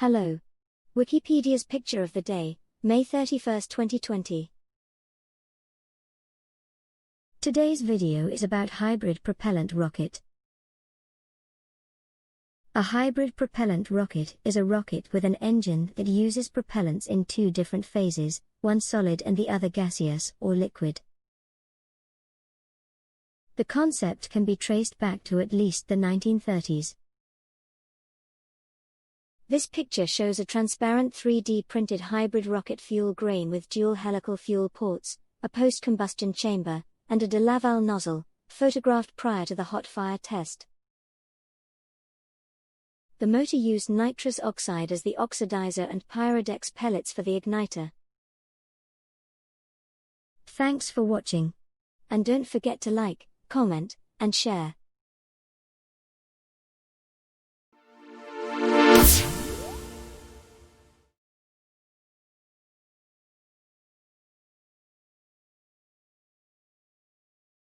Hello. Wikipedia's picture of the day, May 31, 2020. Today's video is about hybrid propellant rocket. A hybrid propellant rocket is a rocket with an engine that uses propellants in two different phases, one solid and the other gaseous or liquid. The concept can be traced back to at least the 1930s. This picture shows a transparent 3D printed hybrid rocket fuel grain with dual helical fuel ports, a post-combustion chamber, and a Laval nozzle, photographed prior to the hot fire test. The motor used nitrous oxide as the oxidizer and Pyrodex pellets for the igniter. Thanks for watching. And don't forget to like, comment, and share.